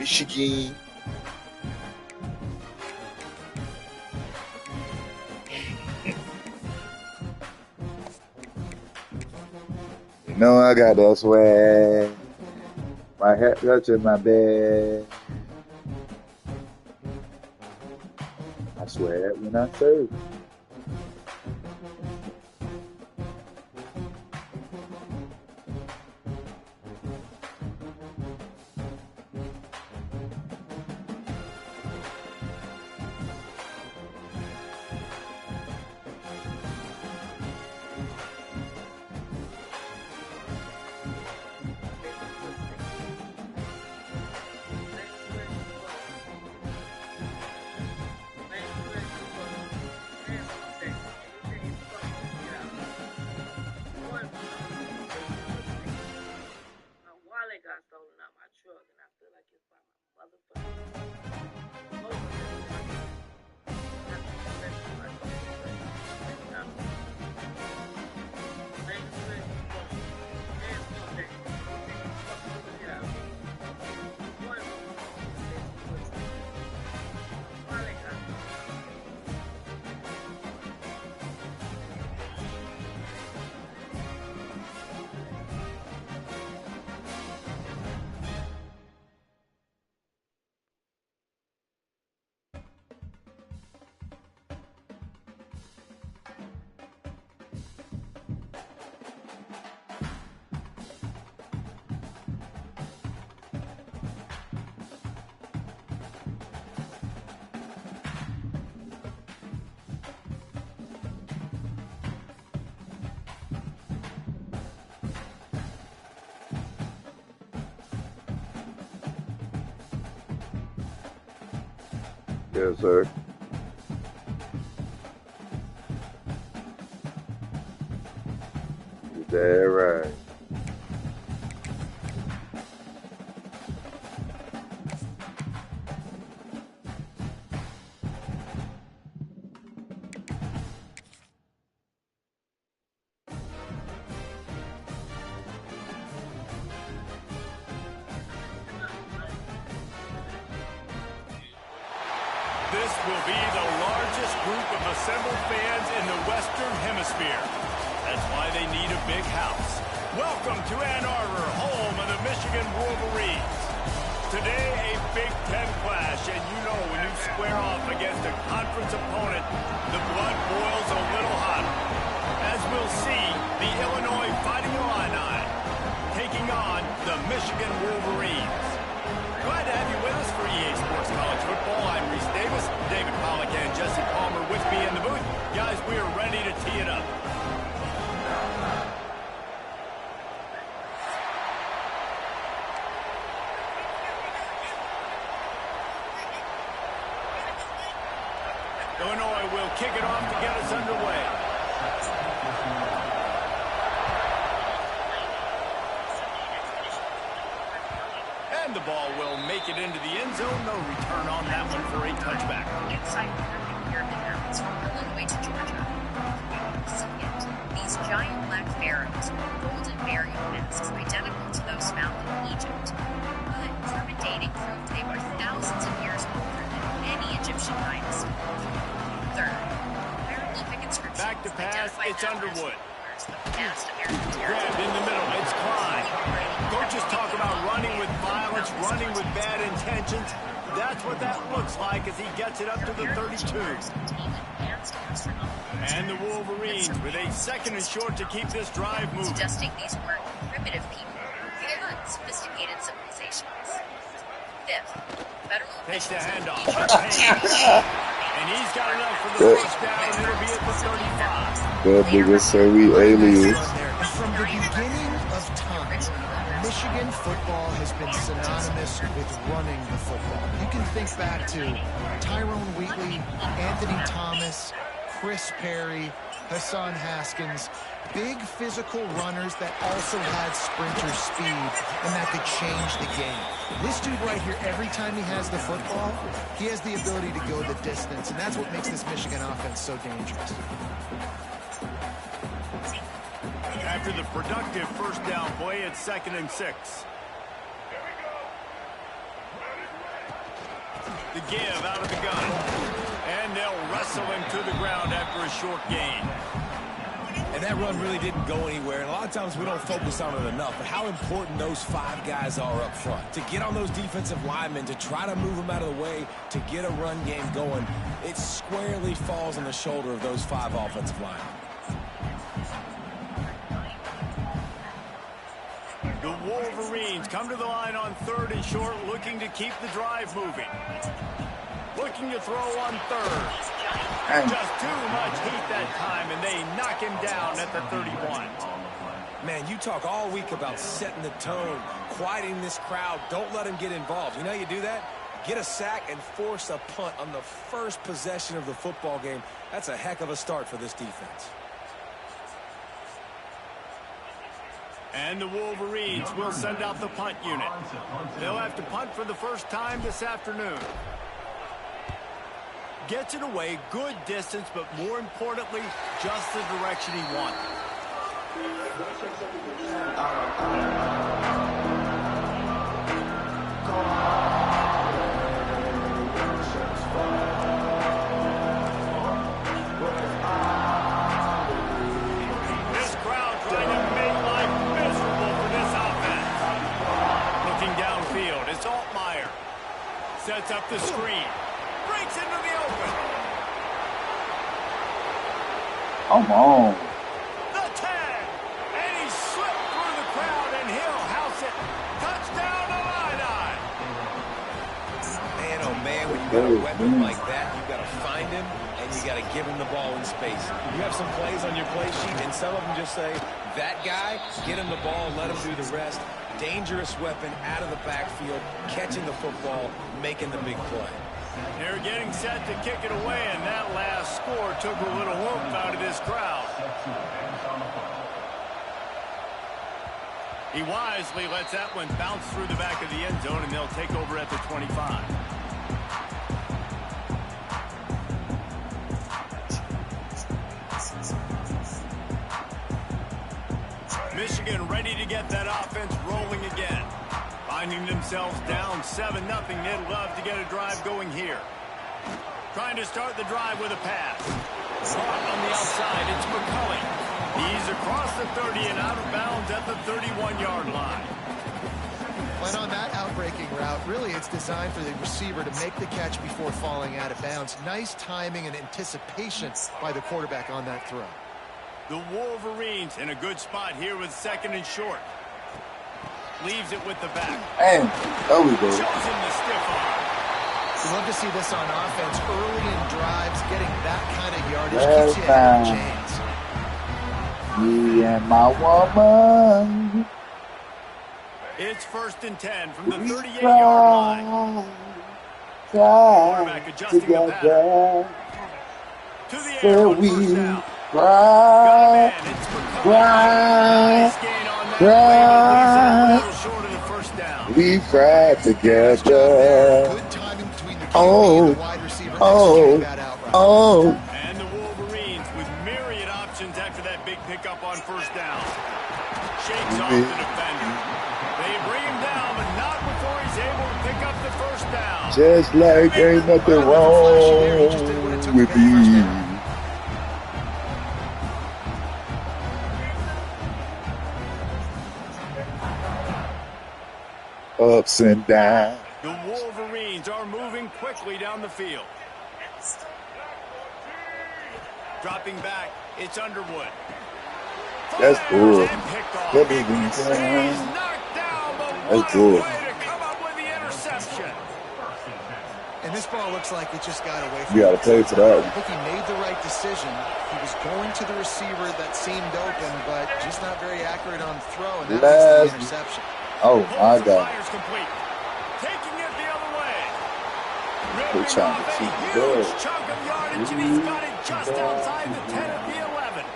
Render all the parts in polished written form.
Michigan. You know I got that swag. My hat touching my bed. I swear that when I serve. Yes, sir. You're dead right. This will be the largest group of assembled fans in the Western Hemisphere. That's why they need a big house. Welcome to Ann Arbor, home of the Michigan Wolverines. Today, a Big Ten clash, and you know when you square off against a conference opponent, the blood boils a little hotter. As we'll see, the Illinois Fighting Illini taking on the Michigan Wolverines. Glad to have you with us for EA Sports College Football. I'm Reese Davis, David Pollack, and Jesse Palmer with me in the booth. Guys, we are ready to tee it up. Illinois will kick it off to get us underway. And the ball will make it into the end zone. No return on that one for a touchback. Inside pyramid mountains from Illinois to Georgia. Second, these giant black pharaohs wore golden burial masks identical to those found in Egypt. But carbon dating proved they were thousands of years older than any Egyptian dynasty. Third, hieroglyphic inscriptions back to pass, it's Underwood. Grabbed in the middle, it's Klein. Coaches talk about running with violence, running with bad intentions. That's what that looks like as he gets it up to the 32. And the Wolverines with a second and short to keep this drive moving. Suggesting these weren't primitive people, they were unsophisticated civilizations. Fifth, federal takes the officials handoff. And he's got enough for the first down. It'll be at the 35. That nigga say we aliens. From the beginning of time, Michigan football has been synonymous with running the football. You can think back to Tyrone Wheatley, Anthony Thomas, Chris Perry, Hassan Haskins, big physical runners that also had sprinter speed and that could change the game. This dude right here, every time he has the football, he has the ability to go the distance, and that's what makes this Michigan offense so dangerous. After the productive first down play, it's 2nd and 6. The give out of the gun. And they'll wrestle him to the ground after a short gain. And that run really didn't go anywhere. And a lot of times we don't focus on it enough. But how important those 5 guys are up front. To get on those defensive linemen, to try to move them out of the way, to get a run game going, it squarely falls on the shoulder of those 5 offensive linemen. The Wolverines come to the line on 3rd and short, looking to keep the drive moving. Looking to throw on 3rd. Just too much heat that time, and they knock him down at the 31. Man, you talk all week about setting the tone, quieting this crowd. Don't let him get involved. You know how you do that? Get a sack and force a punt on the first possession of the football game. That's a heck of a start for this defense. And the Wolverines will send out the punt unit. They'll have to punt for the first time this afternoon. Gets it away, good distance, but more importantly, just the direction he wanted. This crowd trying to make life miserable for this offense. Looking downfield, it's Altmaier. Sets up the screen. Breaks into the open. Come on. The tag. And he slipped through the crowd, and he'll house it. Touchdown, Illini. Man, oh man, when you got a weapon like that, you got to find him, and you got to give him the ball in space. You have some plays on your play sheet, and some of them just say, that guy, get him the ball, let him do the rest. Dangerous weapon out of the backfield, catching the football, making the big play. They're getting set to kick it away, and that last score took a little whoop out of this crowd. He wisely lets that one bounce through the back of the end zone, and they'll take over at the 25. Michigan ready to get that offense rolling again. Finding themselves down 7-0, they'd love to get a drive going here. Trying to start the drive with a pass. Caught on the outside, it's McCulley. He's across the 30 and out of bounds at the 31-yard line. When on that outbreaking route, really it's designed for the receiver to make the catch before falling out of bounds. Nice timing and anticipation by the quarterback on that throw. The Wolverines in a good spot here with 2nd and short. Leaves it with the back. And there we go. Shows him the stiff arm. We love to see this on offense early in drives, getting that kind of yardage Yes, keeps you ahead of the chains. Me and my woman. It's 1st and 10 from the 38-yard line. Quarterback adjusting the pattern. To the air on first down. Cry. Nice gain on that play, but leaves it a little short of the first down. We cried together. Good timing between the QB and the wide receiver executing that out right. And the Wolverines with myriad options after that big pickup on first down. Shakes off the defender. They bring him down, but not before he's able to pick up the first down. Just like ain't nothing wrong with you. Ups and downs. The Wolverines are moving quickly down the field. Dropping back, it's Underwood. That's good. Let me be He's knocked down, but That's what good. a way to come up with the interception. And this ball looks like it just got away from You gotta him. pay for that. I think he made the right decision. He was going to the receiver that seemed open, but just not very accurate on the throw, and that was the interception. Oh my God. Fires complete. Taking it the other way. They're Ripping trying to off a keep it huge up. chunk of yardage, and he's got it just outside the 10 at the 11.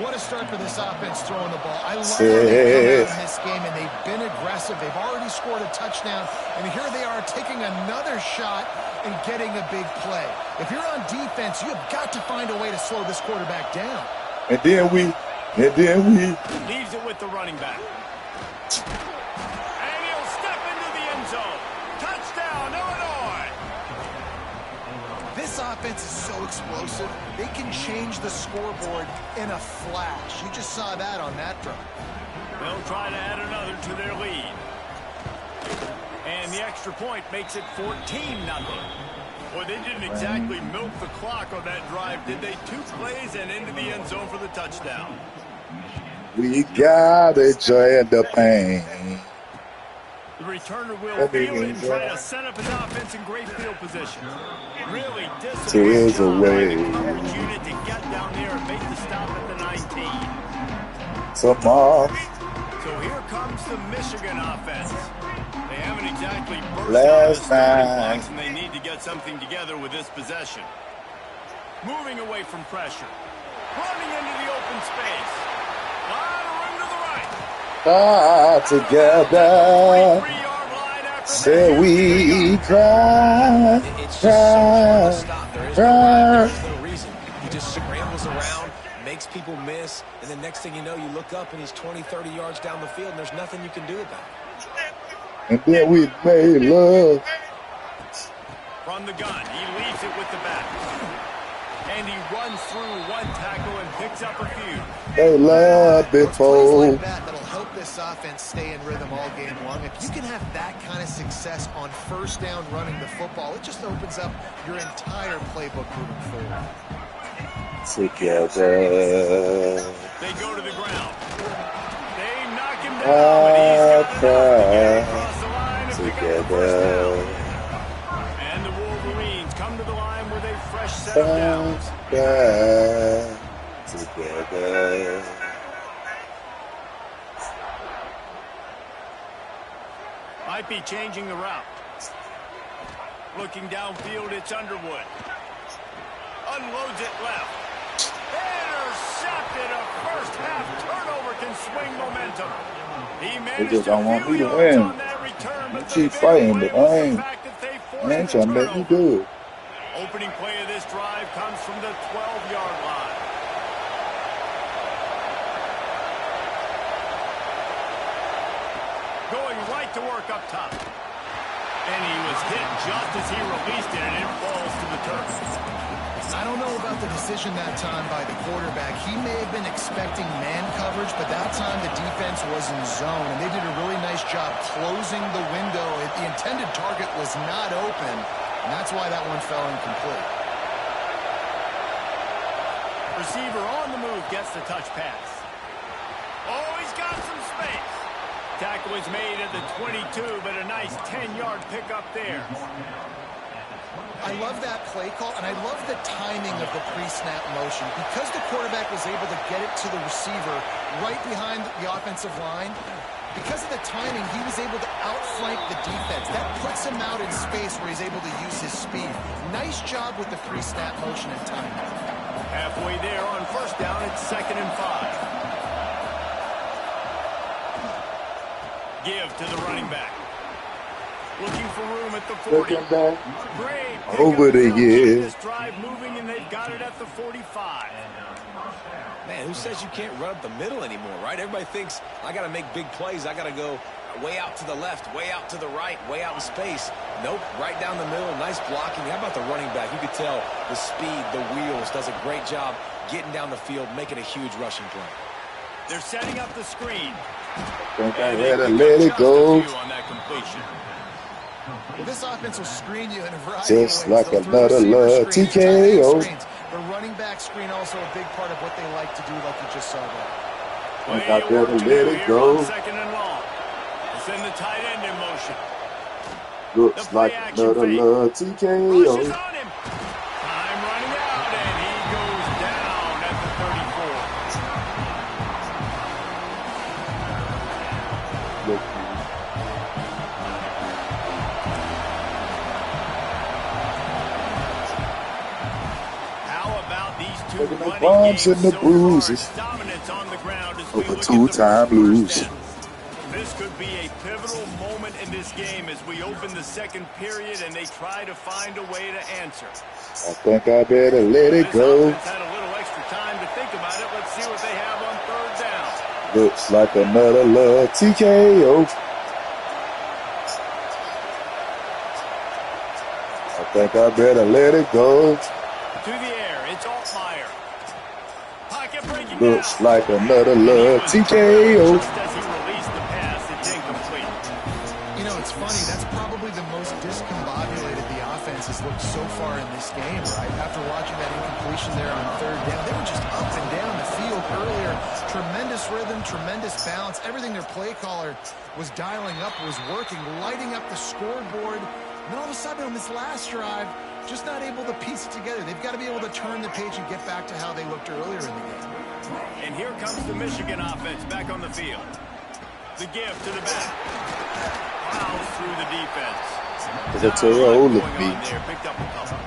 What a start for this offense throwing the ball. I love how they've come out in this game, and they've been aggressive. They've already scored a touchdown, and here they are taking another shot and getting a big play. If you're on defense, you have got to find a way to slow this quarterback down. And then we Leaves it with the running back. And he'll step into the end zone. Touchdown, Illinois. This offense is so explosive, they can change the scoreboard in a flash. You just saw that on that drive. They'll try to add another to their lead. And the extra point makes it 14-0. Boy, they didn't exactly milk the clock on that drive, did they? 2 plays and into the end zone for the touchdown. We gotta join the pain. The returner will field it and try to set up his offense in great field position. Really disciplined job by the coverage unit to get down there and make the stop at the 19. So here comes the Michigan offense. They haven't exactly burst out of the starting blocks, and they need to get something together with this possession. Moving away from pressure. Running into the open space. A lot of room to the right. Together, say we cry, There's no reason. He just scrambles around, makes people miss, and the next thing you know, you look up and he's 20, 30 yards down the field, and there's nothing you can do about it. And then we made love. From the gun, he leaves it with the back. And he runs through 1 tackle and picks up a few. They love before. Like that'll help this offense stay in rhythm all game long. If you can have that kind of success on first down running the football, it just opens up your entire playbook moving forward. Together. They go to the ground. They knock him down, but he's got enough to get across the line and pick up the first down. And the Wolverines come to the line with a fresh set of downs. Together. Might be changing the route. Looking downfield, it's Underwood. Unloads it left. Intercepted. A first half turnover can swing momentum. He managed just don't want me to win. on that return, but keep fighting, but I ain't trying to make you do it. Opening play of this drive comes from the 12-yard line. Going right to work up top. And he was hit just as he released it, and it falls to the turf. I don't know about the decision that time by the quarterback. He may have been expecting man coverage, but that time the defense was in zone, and they did a really nice job closing the window. The intended target was not open, and that's why that one fell incomplete. Receiver on the move gets the touch pass. Oh, he's got some space. Tackle is made at the 22, but a nice 10-yard pickup there. I love that play call, and I love the timing of the pre-snap motion. Because the quarterback was able to get it to the receiver right behind the offensive line, because of the timing, he was able to outflank the defense. That puts him out in space where he's able to use his speed. Nice job with the pre-snap motion and timing. Halfway there on first down, it's 2nd and 5. Give to the running back. Looking for room at the 40. Great Over the years. This drive moving, and they've got it at the 45. Man, who says you can't run up the middle anymore, right? Everybody thinks, I got to make big plays. I got to go way out to the left, way out to the right, way out in space. Nope, right down the middle, nice blocking. How about the running back? You could tell the speed, the wheels, does a great job getting down the field, making a huge rushing play. They're setting up the screen. Think I had to let it go. On that completion. Well, this offense will screen you in a variety of ways. Just like another love TKO. The running back screen also a big part of what they like to do, like you just saw there. Think I better let it go. 2nd and long. Send the tight end in motion. Looks like another love TKO. Rushes on him. Time running out, and he goes down at the 34. How about these two running bumps and the games bruises. so far? Dominance on the ground as we Over look at the two-time first lose. down. This could be a pivotal moment in this game as we open the second period and they try to find a way to answer. I think I better let it go. This offense had a little extra time to think about it. Let's see what they have on 3rd down. Looks like another love TKO. I think I better let it go. To the air, it's Altmaier. Pocket breaking Looks down. like another love TKO. Just as he released the pass, it's incomplete. You know, it's funny. That's probably the most discombobulated the offense has looked so far in this game, right? After watching that incompletion there on third down, they were just up and down the field earlier. Tremendous rhythm, tremendous balance. Everything their play caller was dialing up was working, lighting up the scoreboard. And then all of a sudden on this last drive, just not able to piece it together. They've got to be able to turn the page and get back to how they looked earlier in the game. And here comes the Michigan offense back on the field. The give to the back. Fouls through the defense. It's a roll of me. Picked up a couple.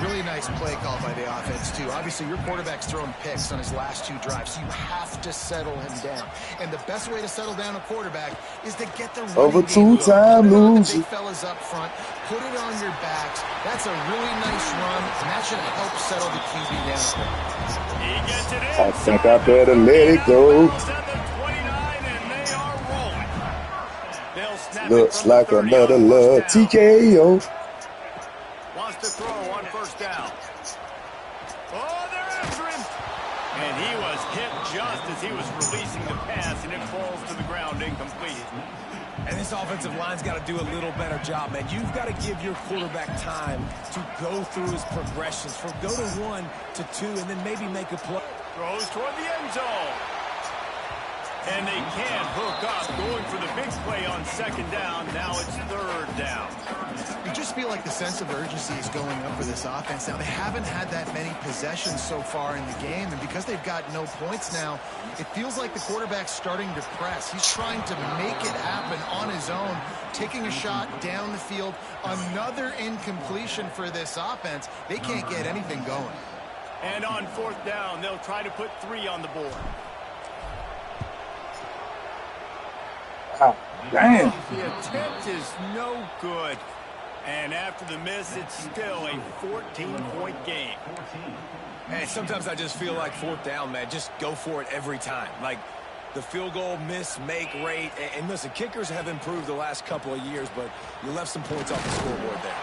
Really nice play call by the offense, too. Obviously, your quarterback's throwing picks on his last 2 drives, so you have to settle him down. And the best way to settle down a quarterback is to get the running Over game. 2-time Put it on the losing. big fellas up front. Put it on your backs. That's a really nice run, and that should help settle the QB down. He gets it in. I think I better let it go. Looks like another love TKO. Wants to throw on first down. Oh, they're after him. And he was hit just as he was releasing the pass, and it falls to the ground incomplete. And this offensive line's got to do a little better job, man. You've got to give your quarterback time to go through his progressions from go to 1 to 2 and then maybe make a play. Throws toward the end zone. And they can't hook up, going for the big play on second down. Now it's third down. You just feel like the sense of urgency is going up for this offense. Now, they haven't had that many possessions so far in the game, and because they've got no points now, it feels like the quarterback's starting to press. He's trying to make it happen on his own, taking a shot down the field. Another incompletion for this offense. They can't get anything going. And on fourth down, they'll try to put 3 on the board. Ah, damn. The attempt is no good. And after the miss, it's still a 14-point game. Hey, sometimes I just feel like fourth down, man. Just go for it every time. Like the field goal miss-make rate. And listen, kickers have improved the last couple of years, but you left some points off the scoreboard there.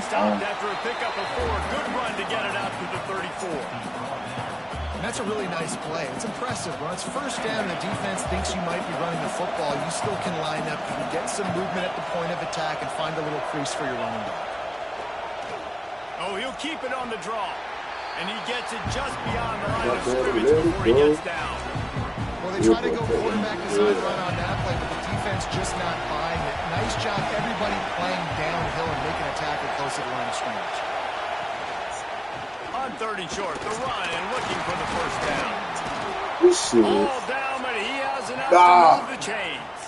Stopped after a pickup of 4. Good run to get it out to the 34. And that's a really nice play. It's impressive. When it's first down and the defense thinks you might be running the football, you still can line up. You can get some movement at the point of attack and find a little crease for your running back. Oh, he'll keep it on the draw. And he gets it just beyond the line of scrimmage before he gets down. Well, they try to go quarterback design run on that play, but the defense just not buying it. Nice job, everybody playing downhill and making a tackle close to the line of scrimmage. On 30 short, the run and looking for the first down. Shit. All down, but he has enough to move the chains.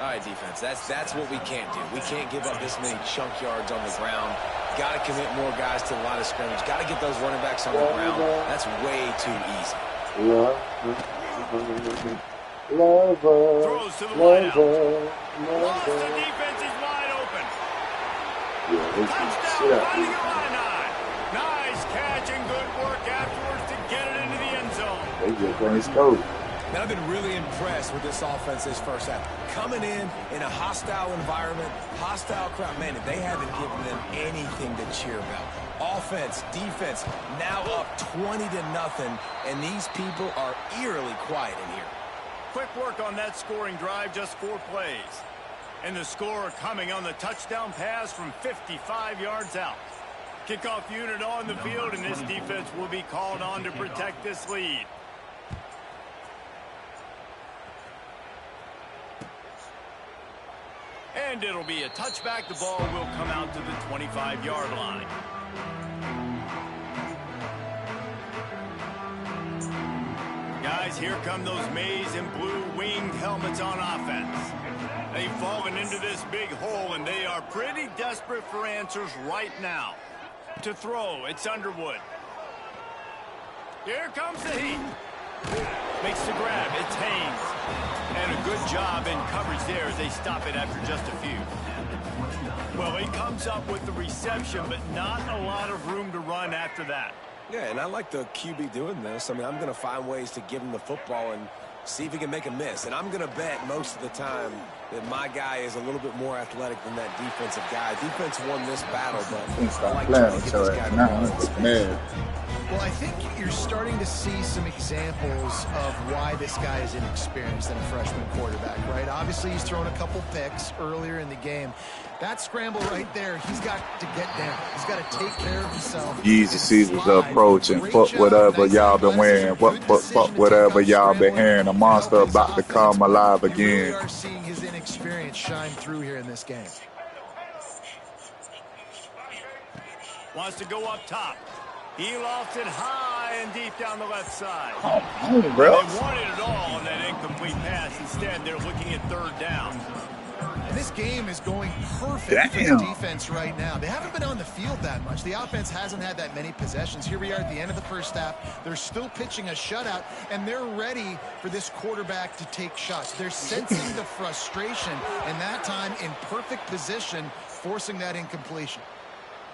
All right, defense, that's what we can't do. We can't give up this many chunk yards on the ground. Got to commit more guys to the line of scrimmage. Got to get those running backs on the ground. That's way too easy. Throws to the wide out. Once the defense is wide open. Touchdown, finding a line on. Nice catch and good work afterwards to get it into the end zone. They just ain't scored. Man, I've been really impressed with this offense this first half. Coming in a hostile environment, hostile crowd. Man, they haven't given them anything to cheer about. Offense, defense, now up 20-0, and these people are eerily quiet in here. Quick work on that scoring drive, just 4 plays. And the score coming on the touchdown pass from 55 yards out. Kickoff unit on the field, and this defense will be called on to protect this lead. And it'll be a touchback. The ball will come out to the 25-yard line. Guys, here come those maize and blue winged helmets on offense. They've fallen into this big hole, and they are pretty desperate for answers right now. To throw, it's Underwood. Here comes the heat. Makes the grab, it's Haynes. And a good job in coverage there as they stop it after just a few. Well, he comes up with the reception, but not a lot of room to run after that. Yeah, and I like the QB doing this. I mean, I'm going to find ways to give him the football and see if he can make a miss. And I'm going to bet most of the time that my guy is a little bit more athletic than that defensive guy. Defense won this battle, but I like trying to get this guy the ball in space. Well, I think you're starting to see some examples of why this guy is inexperienced than a freshman quarterback, right? Obviously, he's thrown a couple picks earlier in the game. That scramble right there, he's got to get down. He's got to take care of himself. Yeezy season's approaching. Fuck whatever y'all been wearing. Fuck whatever y'all been hearing. A monster about to come alive again. We are seeing his inexperience shine through here in this game. Wants to go up top. He lost it high and deep down the left side. Bro. They wanted it all on that incomplete pass. Instead, they're looking at third down. And this game is going perfect for the defense right now. They haven't been on the field that much. The offense hasn't had that many possessions. Here we are at the end of the first half. They're still pitching a shutout, and they're ready for this quarterback to take shots. They're sensing the frustration, and that time in perfect position, forcing that incompletion.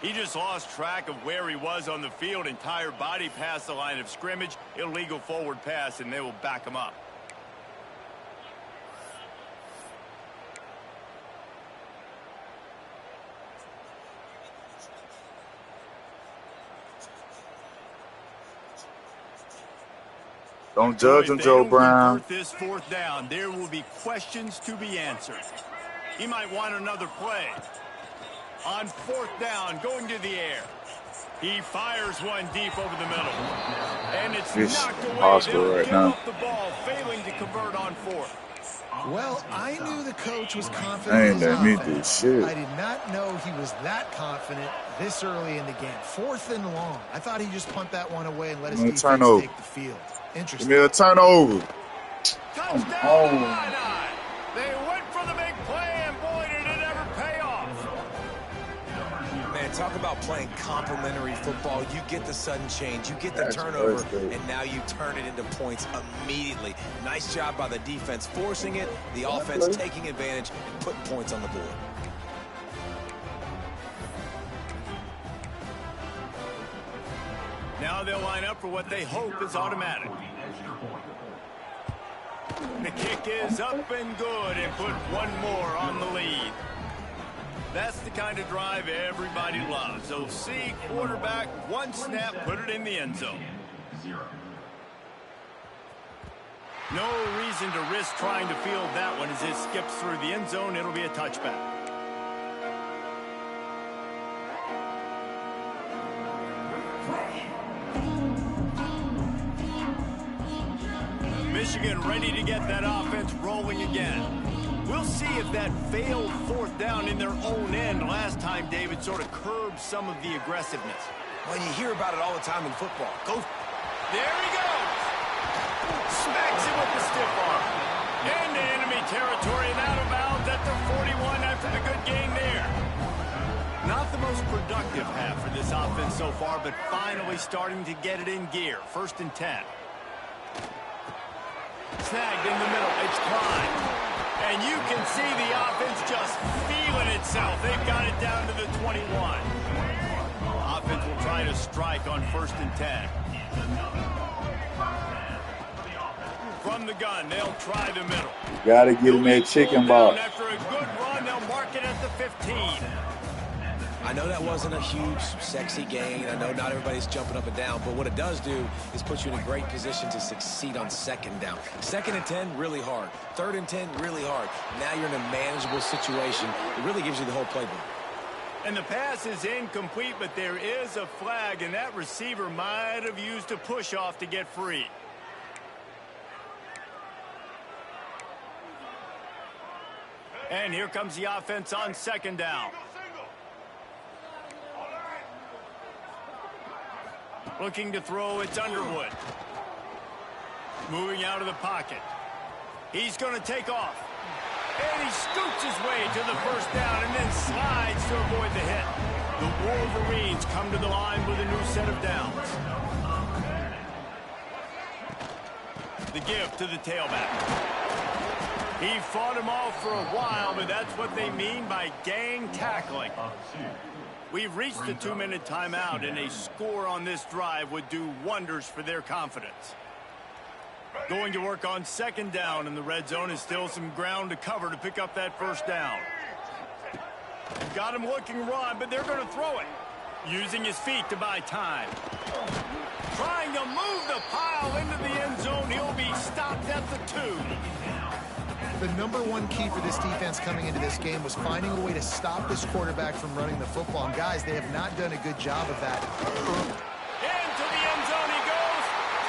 He just lost track of where he was on the field. Entire body past the line of scrimmage. Illegal forward pass, and they will back him up. Don't judge him, Joe Brown. This fourth down, there will be questions to be answered. He might want another play. On fourth down, going to the air. He fires one deep over the middle. And it's knocked away. They'll give up the ball, failing to convert on fourth. Well, I knew the coach was confident in his offense. I did not know he was that confident this early in the game. Fourth and long. I thought he'd just punt that one away and let his defense take the field. Interesting. Give me a turnover. Touchdown, They went for the big play, and boy, did it ever pay off. Man, talk about playing complementary football. You get the sudden change, you get the turnover, and now you turn it into points immediately. Nice job by the defense forcing it, the offense taking advantage and putting points on the board. Now they'll line up for what they hope is automatic. The kick is up and good, and put one more on the lead. That's the kind of drive everybody loves. OC quarterback, one snap, put it in the end zone. No reason to risk trying to field that one as it skips through the end zone. It'll be a touchback. Michigan ready to get that offense rolling again. We'll see if that failed fourth down in their own end last time, David, sort of curbed some of the aggressiveness. Well, you hear about it all the time in football. There he goes. Smacks him with the stiff arm. Into enemy territory and out of bounds at the 41 after the good gain there. Not the most productive half for this offense so far, but finally starting to get it in gear. 1st and 10. Snagged in the middle. It's Klein. And you can see the offense just feeling itself. They've got it down to the 21. Offense will try to strike on 1st and 10. From the gun, they'll try the middle. Gotta get in that chicken box. After a good run, they'll mark it at the 15. I know that wasn't a huge, sexy gain. I know not everybody's jumping up and down, but what it does do is put you in a great position to succeed on 2nd down. 2nd and 10, really hard. 3rd and 10, really hard. Now you're in a manageable situation. It really gives you the whole playbook. And the pass is incomplete, but there is a flag, and that receiver might have used a push-off to get free. And here comes the offense on 2nd down. Looking to throw, it's Underwood. Moving out of the pocket. He's going to take off. And he scoots his way to the 1st down and then slides to avoid the hit. The Wolverines come to the line with a new set of downs. The give to the tailback. He fought him off for a while, but that's what they mean by gang tackling. We've reached the 2-minute timeout, and a score on this drive would do wonders for their confidence. Going to work on second down in the red zone. Is still some ground to cover to pick up that first down. Got him looking run, but they're going to throw it. Using his feet to buy time. Trying to move the pile into the end zone. He'll be stopped at the 2. The number one key for this defense coming into this game was finding a way to stop this quarterback from running the football. And guys, they have not done a good job of that. Into the end zone he goes.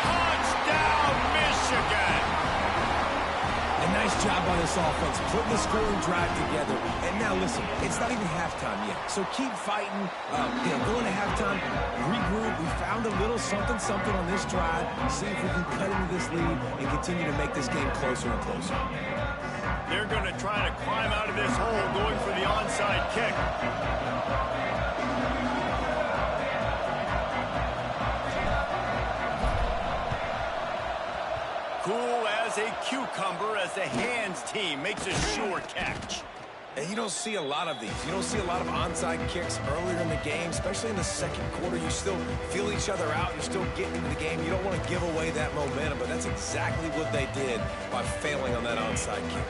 Touchdown, Michigan. A nice job by this offense, putting the scoring drive together. And now listen, it's not even halftime yet. So keep fighting, going to halftime, regroup. We found a little something on this drive. See if we can cut into this lead and continue to make this game closer and closer. They're going to try to climb out of this hole, going for the onside kick. Cool as a cucumber as the hands team makes a sure catch. And you don't see a lot of these. You don't see a lot of onside kicks earlier in the game, especially in the second quarter. You still feel each other out. You're still getting into the game. You don't want to give away that momentum, but that's exactly what they did by failing on that onside kick.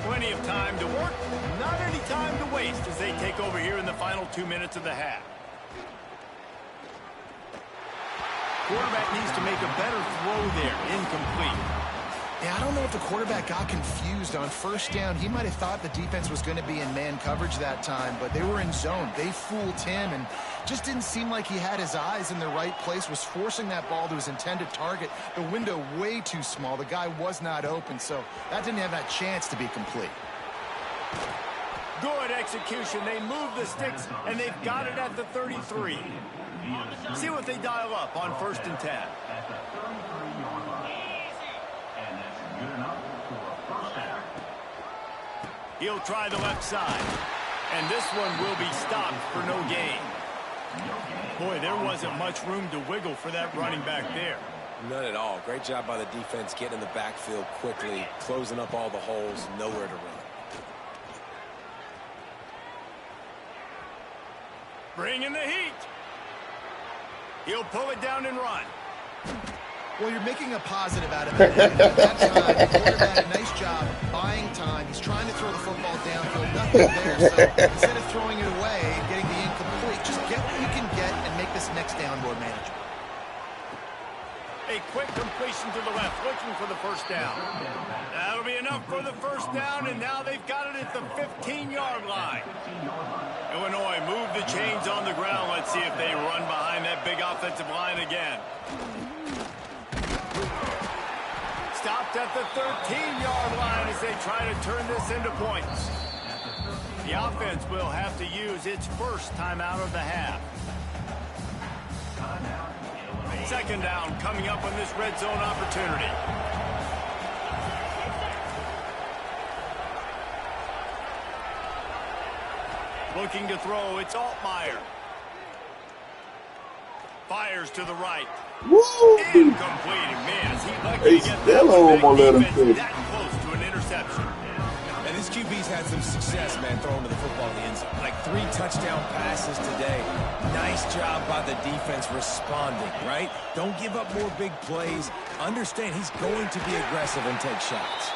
Plenty of time to work, not any time to waste as they take over here in the final 2 minutes of the half. Quarterback needs to make a better throw there. Incomplete. Yeah, I don't know if the quarterback got confused on first down. He might have thought the defense was going to be in man coverage that time, but they were in zone. They fooled him and just didn't seem like he had his eyes in the right place, was forcing that ball to his intended target. The window way too small. The guy was not open, so that didn't have that chance to be complete. Good execution. They move the sticks, and they've got it at the 33. See what they dial up on 1st and 10. He'll try the left side. And this one will be stopped for no gain. Boy, there wasn't much room to wiggle for that running back there. None at all. Great job by the defense getting in the backfield quickly, closing up all the holes, nowhere to run. Bringing the heat. He'll pull it down and run. Well, you're making a positive out of it. At that time, the quarterback, a nice job buying time. He's trying to throw the football downfield. Nothing there. So instead of throwing it away and getting the incomplete, just get what you can get and make this next down more manageable. A quick completion to the left, looking for the first down. That'll be enough for the first down, and now they've got it at the 15-yard line. Illinois move the chains on the ground. Let's see if they run behind that big offensive line again. Stopped at the 13-yard line as they try to turn this into points. The offense will have to use its first timeout of the half. Second down coming up on this red zone opportunity. Looking to throw, it's Altmaier. Fires to the right. Woo! Incomplete. Man, is he lucky to get that close to an interception. And this QB's had some success, man, throwing to the football in the end zone. Like 3 touchdown passes today. Nice job by the defense responding, right? Don't give up more big plays. Understand he's going to be aggressive and take shots.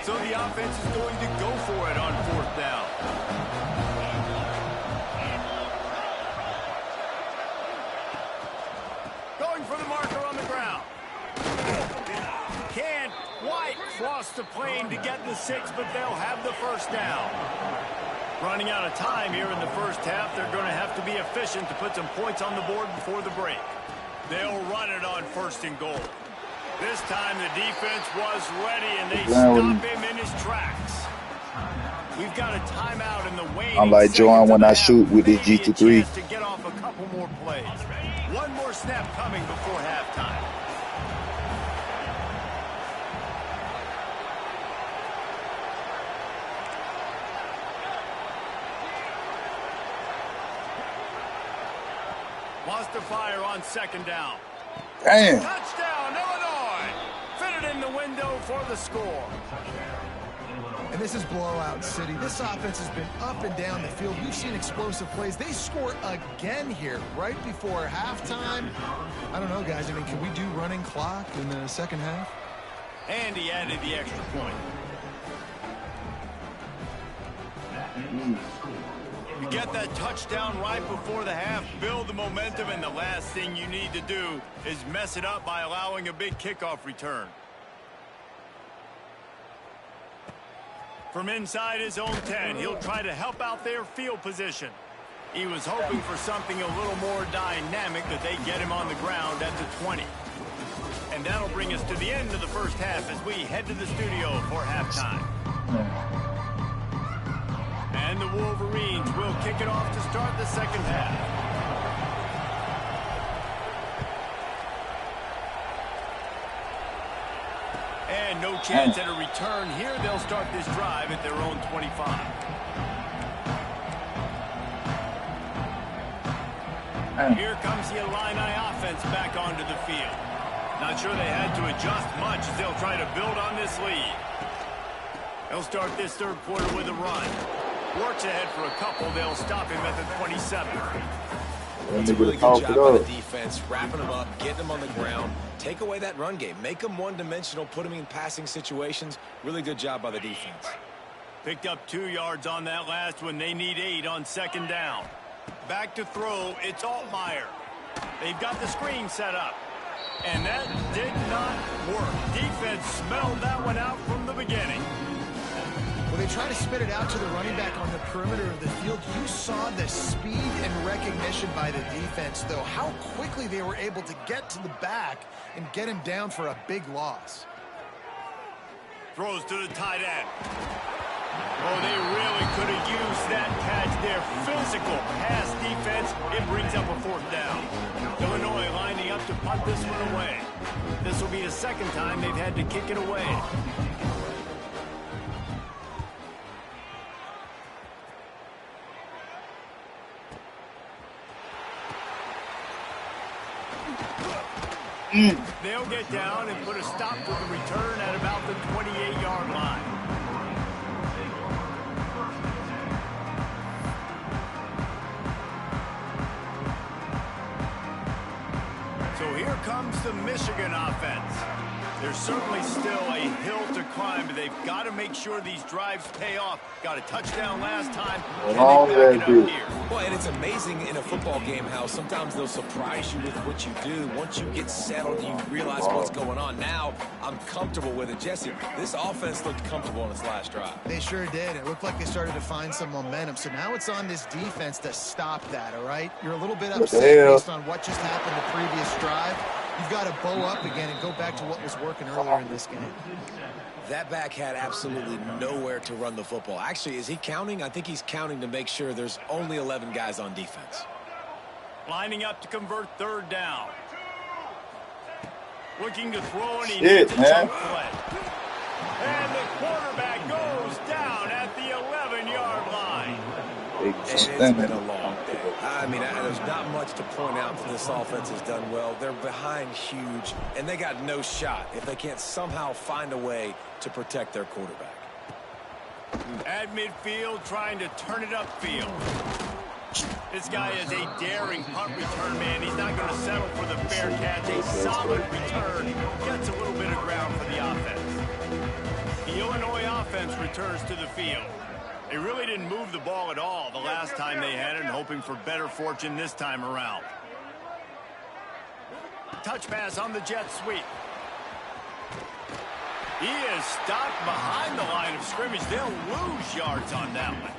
So the offense is going to go for it on 4th down. Going for the marker on the ground. Can't quite cross the plane to get the 6, but they'll have the first down. Running out of time here in the first half. They're going to have to be efficient to put some points on the board before the break. They'll run it on 1st and goal. This time the defense was ready, and they stop him in his tracks. We've got a timeout in the waning. I'm like John when I shoot with the GT3. To get off a couple more plays. One more snap coming before halftime. Wants to fire on 2nd down. Damn. Touchdown, Illinois! Fitted in the window. window for the score. And this is blowout city. This offense has been up and down the field. We've seen explosive plays. They score again here right before halftime. I don't know, guys. I mean, can we do running clock in the second half? And he added the extra point. You get that touchdown right before the half, build the momentum, and the last thing you need to do is mess it up by allowing a big kickoff return. From inside his own 10, he'll try to help out their field position. He was hoping for something a little more dynamic, that they get him on the ground at the 20. And that'll bring us to the end of the first half as we head to the studio for halftime. And the Wolverines will kick it off to start the second half. And no chance at a return here. They'll start this drive at their own 25. Here comes the Illini offense back onto the field. Not sure they had to adjust much as they'll try to build on this lead. They'll start this third quarter with a run. Works ahead for a couple. They'll stop him at the 27. It's a really good job by the defense, wrapping them up, getting them on the ground. Take away that run game. Make them one-dimensional, put them in passing situations. Really good job by the defense. Picked up 2 yards on that last one. They need 8 on second down. Back to throw. It's Altmaier. They've got the screen set up. And that did not work. Defense smelled that one out from the beginning. Well, they try to spit it out to the running back on the perimeter of the field. You saw the speed and recognition by the defense, though. How quickly they were able to get to the back and get him down for a big loss. Throws to the tight end. Oh, they really could have used that catch there. Physical pass defense. It brings up a fourth down. Illinois lining up to punt this one away. This will be the second time they've had to kick it away. They'll get down and put a stop to the return at about the 28-yard line. So here comes the Michigan offense. There's certainly still a hill to climb, but they've got to make sure these drives pay off. Got a touchdown last time. Can they back it up here? Well, and it's amazing in a football game how sometimes they'll surprise you with what you do. Once you get settled, you realize what's going on. Now, I'm comfortable with it. Jesse, this offense looked comfortable on its last drive. They sure did. It looked like they started to find some momentum. So now it's on this defense to stop that, all right? You're a little bit upset based on what just happened the previous drive. You've got to bow up again and go back to what was working earlier in this game. That back had absolutely nowhere to run the football. Actually, is he counting? I think he's counting to make sure there's only 11 guys on defense. Lining up to convert third down. Looking to throw, and he needs a chunk play. And the quarterback goes down at the 11-yard line. And it's been a long day. I mean, there's not much to point out that this offense has done well. They're behind huge, and they got no shot if they can't somehow find a way to protect their quarterback. At midfield, trying to turn it upfield. This guy is a daring punt return man. He's not going to settle for the fair catch. A solid return. Gets a little bit of ground for the offense. The Illinois offense returns to the field. They really didn't move the ball at all the last time they had it, and hoping for better fortune this time around. Touch pass on the jet sweep. He is stopped behind the line of scrimmage. They'll lose yards on that one.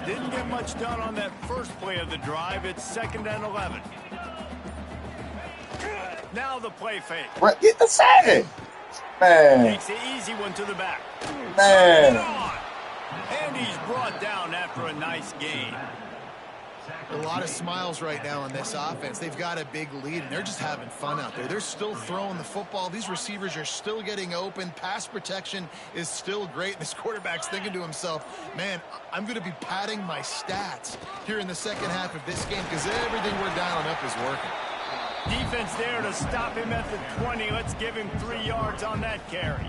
Didn't get much done on that first play of the drive. It's 2nd and 11. Now the play fake. Right, get the sack. Man. Takes the easy one to the back. Man. And he's brought down after a nice gain. A lot of smiles right now on this offense. They've got a big lead, and they're just having fun out there. They're still throwing the football. These receivers are still getting open. Pass protection is still great. This quarterback's thinking to himself, man, I'm going to be padding my stats here in the second half of this game because everything we're dialing up is working. Defense there to stop him at the 20. Let's give him 3 yards on that carry.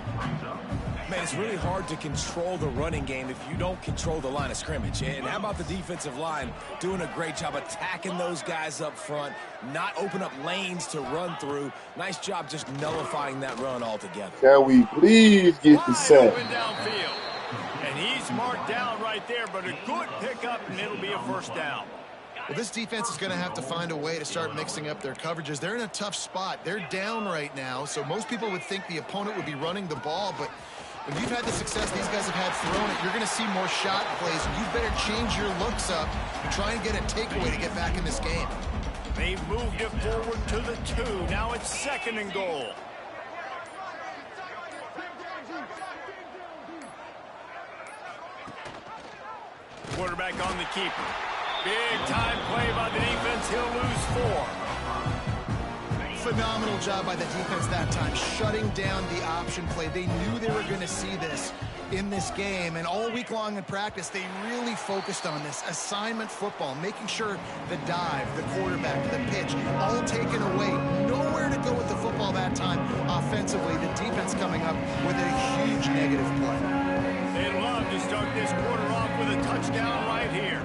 Man, it's really hard to control the running game if you don't control the line of scrimmage. And how about the defensive line doing a great job attacking those guys up front, not open up lanes to run through. Nice job just nullifying that run altogether. Can we please get the sack? Wide open downfield. And he's marked down right there, but a good pickup, and it'll be a first down. Well, this defense is going to have to find a way to start mixing up their coverages. They're in a tough spot. They're down right now, so most people would think the opponent would be running the ball, but when you've had the success these guys have had throwing it, you're going to see more shot plays. You better change your looks up and try and get a takeaway to get back in this game. They've moved it forward to the 2. Now it's 2nd and goal. Quarterback on the keeper. Big time play by the defense. He'll lose 4. Phenomenal job by the defense that time, shutting down the option play. They knew they were going to see this in this game, and all week long in practice, they really focused on this assignment football, making sure the dive, the quarterback, the pitch, all taken away. Nowhere to go with the football that time offensively. The defense coming up with a huge negative play. They'd love to start this quarter off with a touchdown right here.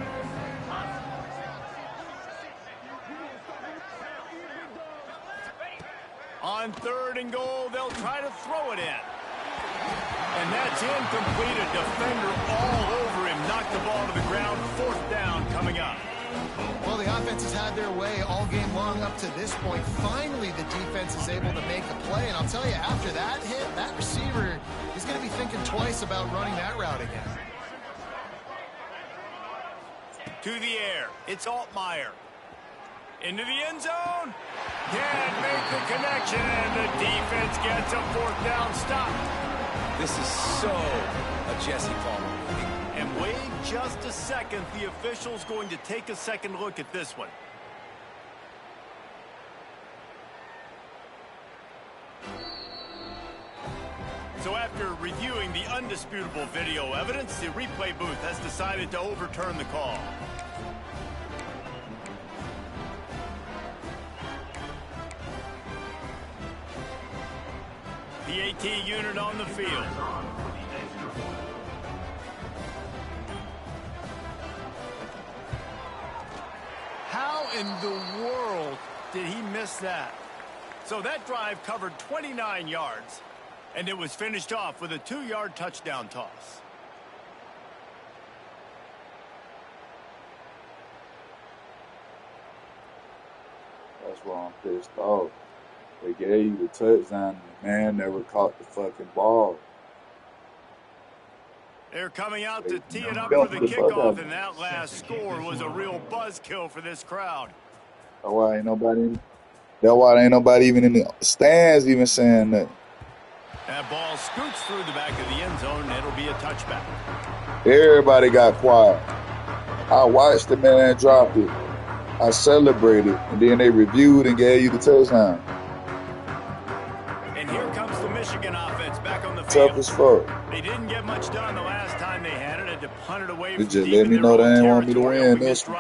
On 3rd and goal, they'll try to throw it in. And that's incomplete. A defender all over him. Knocked the ball to the ground. 4th down coming up. Well, the offense has had their way all game long up to this point. Finally, the defense is able to make a play. And I'll tell you, after that hit, that receiver is going to be thinking twice about running that route again. To the air. It's Altmaier. Into the end zone. Can't make the connection, and the defense gets a 4th down stop. This is so a Jesse Palmer. And wait just a second. The official's going to take a second look at this one. So after reviewing the undisputable video evidence, the replay booth has decided to overturn the call. The AT unit on the field. How in the world did he miss that? So that drive covered 29 yards, and it was finished off with a 2-yard touchdown toss. That's why I'm pissed off. They gave you the touchdown, and the man never caught the fucking ball. They're coming out to tee it up for the kickoff, and that last score was a real buzzkill for this crowd. That's why ain't nobody even in the stands even saying that. That ball scoots through the back of the end zone, and it'll be a touchback. Everybody got quiet. I watched the man drop it. I celebrated, and then they reviewed and gave you the touchdown. And here comes the Michigan offense back on the field. Tough as fuck. They didn't get much done the last time they had it. Had to punt it away. They just let me know they ain't want me to win this one.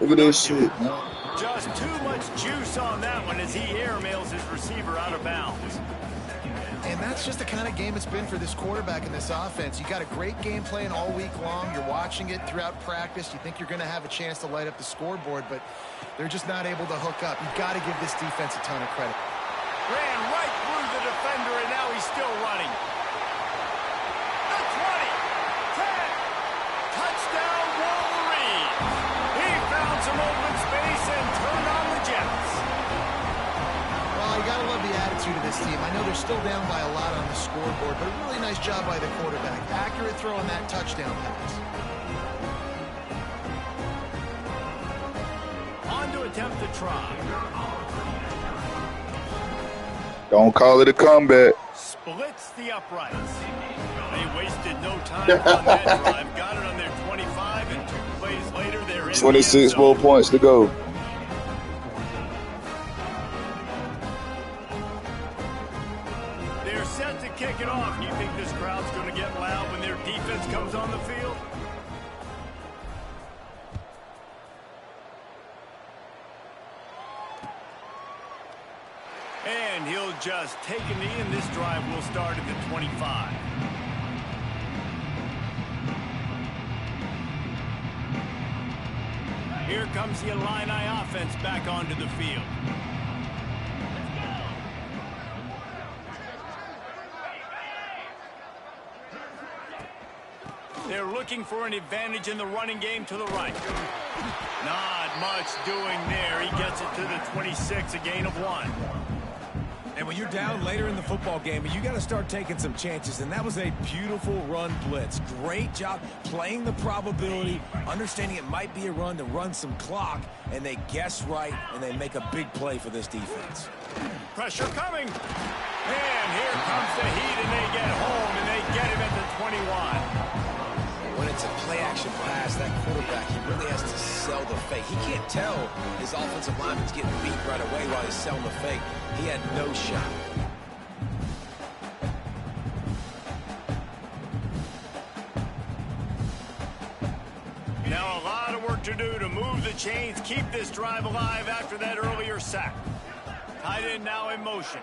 Look at this shit, man. Just too much juice on that one as he airmails his receiver out of bounds. And that's just the kind of game it's been for this quarterback in this offense. You got a great game plan all week long. You're watching it throughout practice. You think you're going to have a chance to light up the scoreboard, but they're just not able to hook up. You've got to give this defense a ton of credit. Ran right through the defender, and now he's still running. The 20, 10, touchdown Wolverine. He found some open space and turned on the Jets. Well, you got to love the attitude of this team. I know they're still down by a lot on the scoreboard, but a really nice job by the quarterback. Accurate throw on that touchdown pass. On to attempt the try. Don't call it a comeback. Splits the uprights. They wasted no time on that drive. Got it on their 25, and 2 plays later, they're in 26 more points to go. They're set to kick it off. You think this crowd's going to get loud when their defense comes on the field? And he'll just take a knee, and this drive will start at the 25. Here comes the Illini offense back onto the field. They're looking for an advantage in the running game to the right. Not much doing there. He gets it to the 26, a gain of 1. And when you're down later in the football game, you got to start taking some chances, and that was a beautiful run blitz. Great job playing the probability, understanding it might be a run to run some clock, and they guess right, and they make a big play for this defense. Pressure coming. And here comes the heat, and they get home, and they get him at the 21. When it's a play-action pass, that quarterback, he really has to sell the fake. He can't tell his offensive lineman's getting beat right away while he's selling the fake. He had no shot. Now a lot of work to do to move the chains, keep this drive alive after that earlier sack. Tight end now in motion.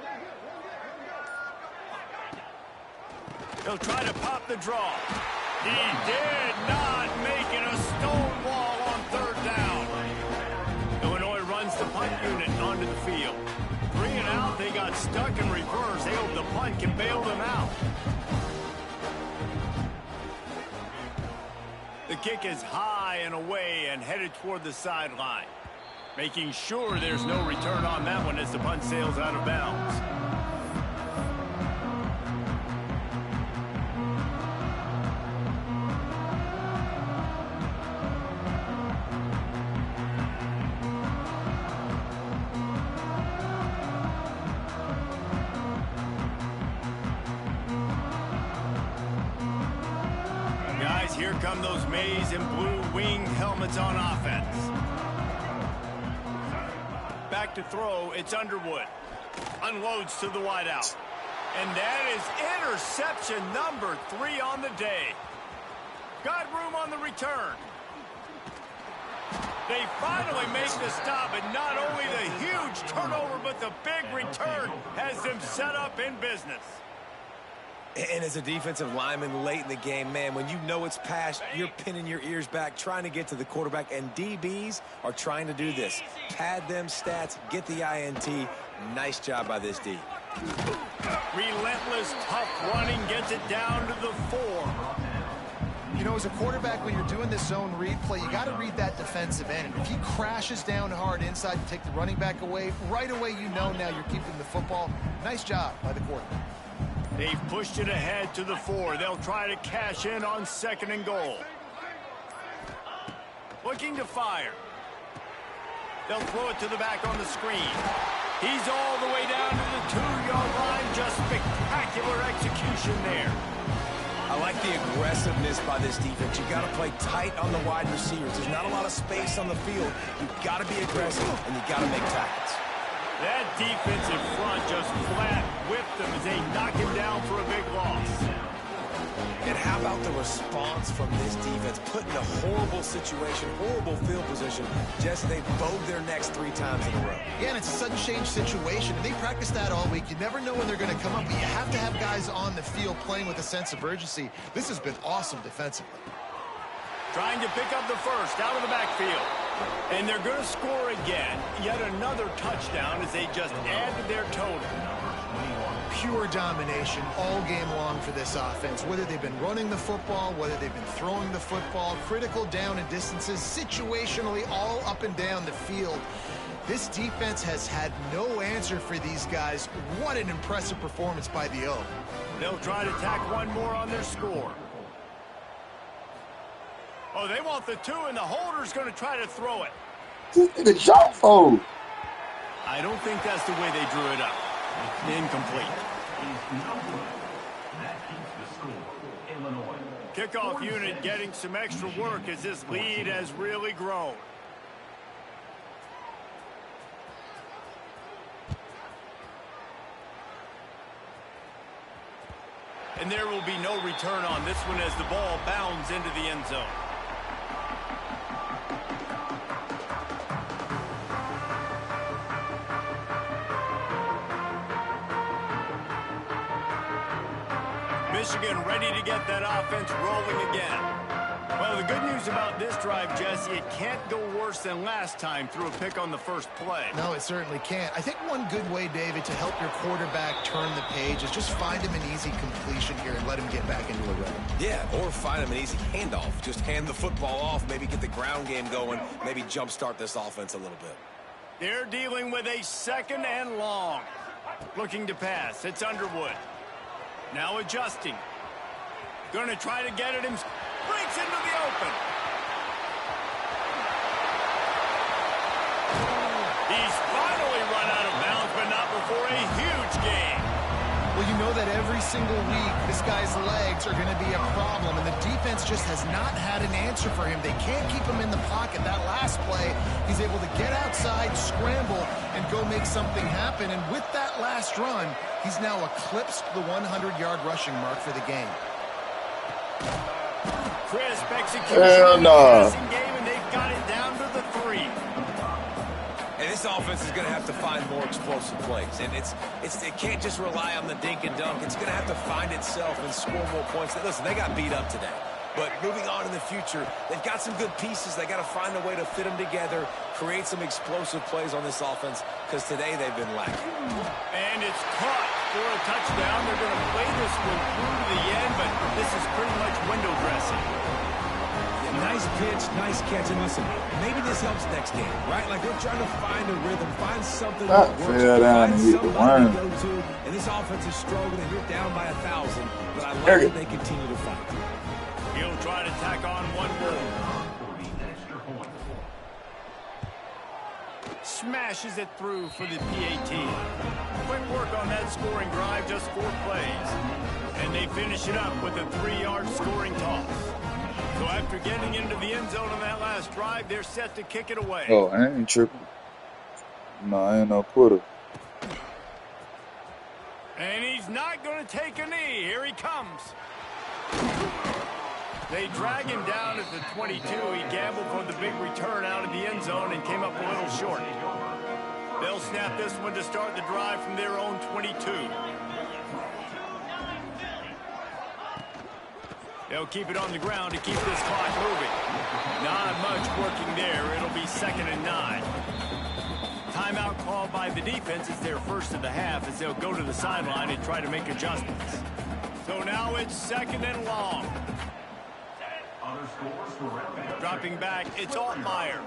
He'll try to pop the draw. He did not make it a stone wall on 3rd down. Illinois runs the punt unit onto the field. 3 and out, they got stuck in reverse. They hope the punt can bail them out. The kick is high and away and headed toward the sideline. Making sure there's no return on that one as the punt sails out of bounds. Here come those maize and blue winged helmets on offense. Back to throw, it's Underwood. Unloads to the wideout. And that is interception number 3 on the day. Got room on the return. They finally make the stop, and not only the huge turnover, but the big return has them set up in business. And as a defensive lineman late in the game, man, when you know it's past, you're pinning your ears back, trying to get to the quarterback, and DBs are trying to do this. Pad them stats, get the INT. Nice job by this D. Relentless, tough running, gets it down to the 4. You know, as a quarterback, when you're doing this zone read play, you got to read that defensive end. If he crashes down hard inside to take the running back away, right away you know now you're keeping the football. Nice job by the quarterback. They've pushed it ahead to the 4. They'll try to cash in on 2nd and goal. Looking to fire. They'll throw it to the back on the screen. He's all the way down to the 2-yard line. Just spectacular execution there. I like the aggressiveness by this defense. You got to play tight on the wide receivers. There's not a lot of space on the field. You've got to be aggressive, and you got to make tackles. That defensive front just flat whipped them as they knock him down for a big loss. And how about the response from this defense? Put in a horrible situation, horrible field position, just they bowed their necks 3 times in a row. Yeah, and it's a sudden change situation, and they practice that all week. You never know when they're going to come up, but you have to have guys on the field playing with a sense of urgency. This has been awesome defensively. Trying to pick up the first out of the backfield. And they're going to score again. Yet another touchdown as they just add to their total. Pure domination all game long for this offense. Whether they've been running the football, whether they've been throwing the football, critical down and distances, situationally all up and down the field. This defense has had no answer for these guys. What an impressive performance by the O. They'll try to tack one more on their score. Oh, they want the 2, and the holder's going to try to throw it. The jump fold. I don't think that's the way they drew it up. Incomplete. Kickoff unit getting some extra work as this lead has really grown. And there will be no return on this one as the ball bounds into the end zone. Michigan ready to get that offense rolling again. Well, the good news about this drive, Jesse, it can't go worse than last time through a pick on the first play. No, it certainly can't. I think one good way, David, to help your quarterback turn the page is just find him an easy completion here and let him get back into a rhythm. Yeah, or find him an easy handoff. Just hand the football off, maybe get the ground game going, maybe jumpstart this offense a little bit. They're dealing with a 2nd and long. Looking to pass. It's Underwood. Now adjusting. Going to try to get it himself. Breaks into the open. He's finally run out of bounds, but not before a huge gain. Well, you know that every single week this guy's legs are going to be a problem, and the defense just has not had an answer for him. They can't keep him in the pocket. That last play, he's able to get outside, scramble, and go make something happen. And with that last run, he's now eclipsed the 100-yard rushing mark for the game. Crisp execution Hell in the no. passing game, and they've got it down to the 3. And this offense is going to have to find more explosive plays. And it can't just rely on the dink and dunk. It's going to have to find itself and score more points. Listen, they got beat up today. But moving on in the future, they've got some good pieces. They got to find a way to fit them together, create some explosive plays on this offense, because today they've been lacking. And it's caught for a touchdown. They're going to play this one through to the end, but this is pretty much window dressing. Yeah, nice pitch, nice catch. And listen, maybe this helps next game, right? Like we're trying to find a rhythm, find something that works, find somebody to go to. And this offense is struggling, and you're down by 1,000. But I like that they continue to fight. He'll try to tack on one more. Smashes it through for the PAT. Quick work on that scoring drive, just 4 plays. And they finish it up with a 3-yard scoring toss. So after getting into the end zone on that last drive, they're set to kick it away. Oh, I ain't tripping. No, I ain't no quitter. And he's not going to take a knee. Here he comes. They drag him down at the 22. He gambled for the big return out of the end zone and came up a little short. They'll snap this one to start the drive from their own 22. They'll keep it on the ground to keep this clock moving. Not much working there. It'll be 2nd and 9. Timeout called by the defense is their first of the half as they'll go to the sideline and try to make adjustments. So now it's 2nd and long. Dropping back, it's Altmaier.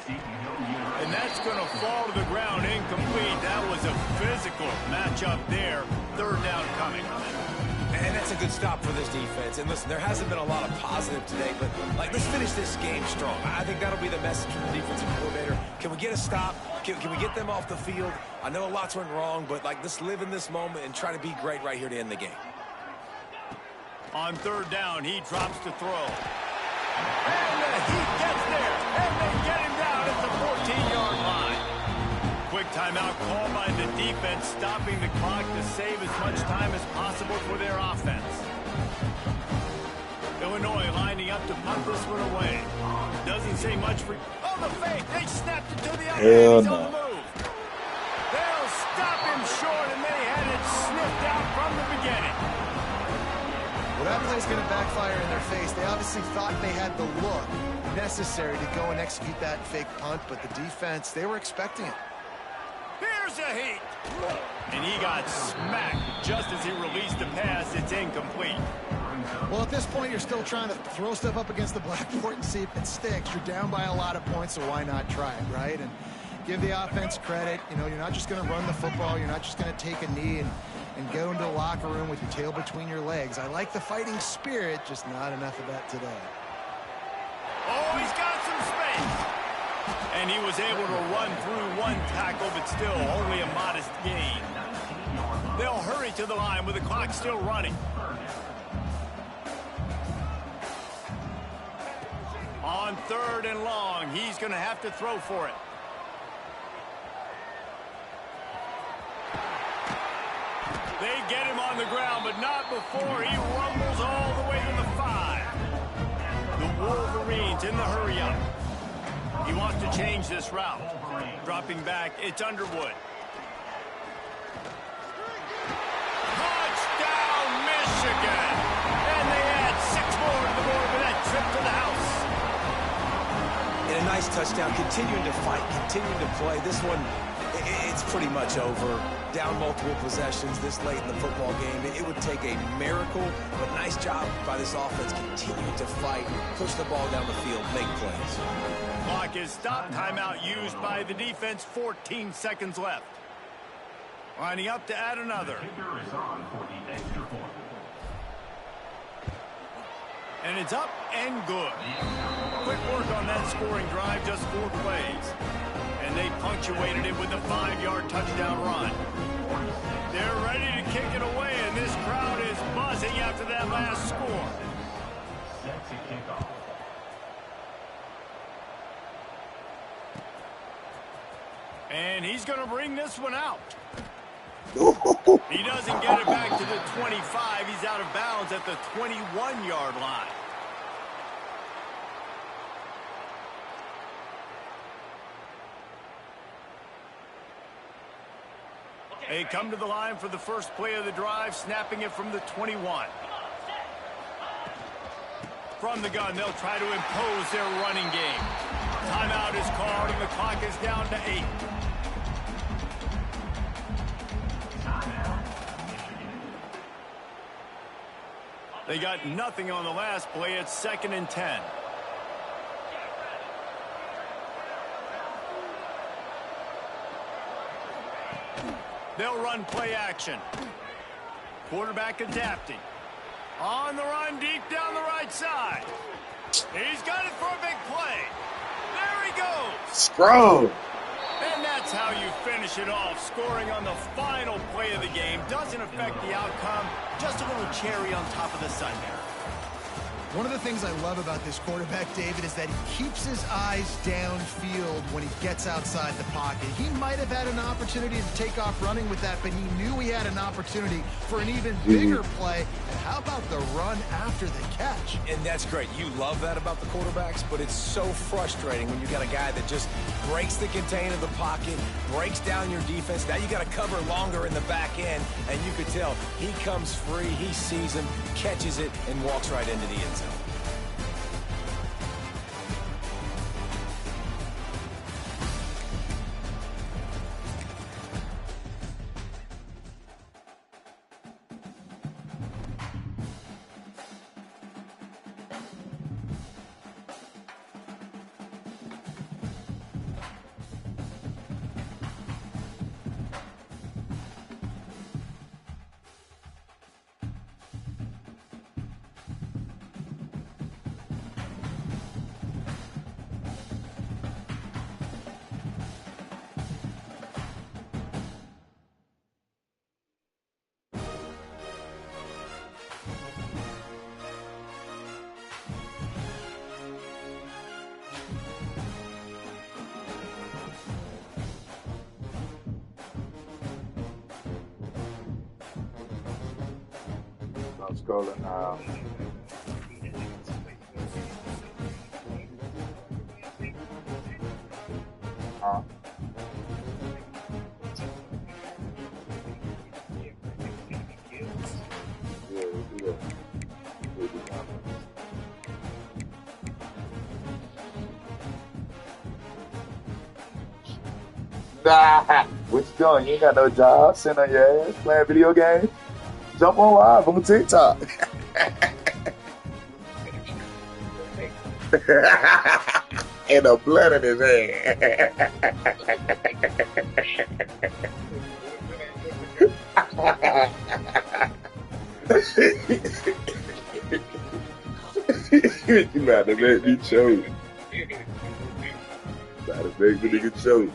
And that's going to fall to the ground incomplete. That was a physical matchup there. 3rd down coming. And that's a good stop for this defense. And listen, there hasn't been a lot of positive today, but let's finish this game strong. I think that'll be the message from the defensive coordinator. Can we get a stop? Can we get them off the field? I know a lot's went wrong, but let's live in this moment and try to be great right here to end the game. On 3rd down, he drops to throw. And he gets there, and they get him down at the 14-yard line. Quick timeout called by the defense, stopping the clock to save as much time as possible for their offense. Illinois lining up to punt this one away. Doesn't say much for... Oh, the fake! They snapped it to the other end. He's on the move. They'll stop him short, and they had it sniffed out from the beginning. Well, that play's going to backfire in their face. They obviously thought they had the look necessary to go and execute that fake punt, but the defense, they were expecting it. Here's a heat. And he got smacked just as he released the pass. It's incomplete. Well, at this point, you're still trying to throw stuff up against the blackboard and see if it sticks. You're down by a lot of points, so why not try it, right? And give the offense credit. You know, you're not just going to run the football. You're not just going to take a knee and go into the locker room with your tail between your legs. I like the fighting spirit, just not enough of that today. Oh, he's got some space. And he was able to run through one tackle, but still only a modest gain. They'll hurry to the line with the clock still running. On 3rd and long, he's going to have to throw for it. They get him on the ground, but not before he rumbles all the way to the 5. The Wolverines in the hurry-up. He wants to change this route. Dropping back, it's Underwood. Touchdown, Michigan! a nice touchdown, continuing to fight, continuing to play. This one, it's pretty much over. Down multiple possessions this late in the football game. It would take a miracle, but nice job by this offense continuing to fight, push the ball down the field, make plays. Clock is stopped. Timeout used by the defense. 14 seconds left. Lining up to add another. And it's up and good. Quick work on that scoring drive, just 4 plays. And they punctuated it with a 5-yard touchdown run. They're ready to kick it away, and this crowd is buzzing after that last score. And he's going to bring this one out. He doesn't get it back to the 25. He's out of bounds at the 21-yard line. They come to the line for the first play of the drive, snapping it from the 21. From the gun, they'll try to impose their running game. Timeout is called, and the clock is down to 8. They got nothing on the last play. It's 2nd and 10. They'll run play action. Quarterback adapting. On the run, deep down the right side. He's got it for a big play. There he goes. Scrum. And that's how you finish it off. Scoring on the final play of the game doesn't affect the outcome. Just a little cherry on top of the sundae. One of the things I love about this quarterback, David, is that he keeps his eyes downfield when he gets outside the pocket. He might have had an opportunity to take off running with that, but he knew he had an opportunity for an even bigger play. And how about the run after the catch? And that's great. You love that about the quarterbacks, but it's so frustrating when you got a guy that just breaks the contain of the pocket, breaks down your defense. Now you got to cover longer in the back end, and you could tell he comes free, he sees him, catches it, and walks right into the end zone. Let's go now. Nah, what you doing? You ain't got no job, sitting on your ass, playing video games. Jump on live on TikTok. And the blood in his hand. You about to make me choke. About to make me nigga choke.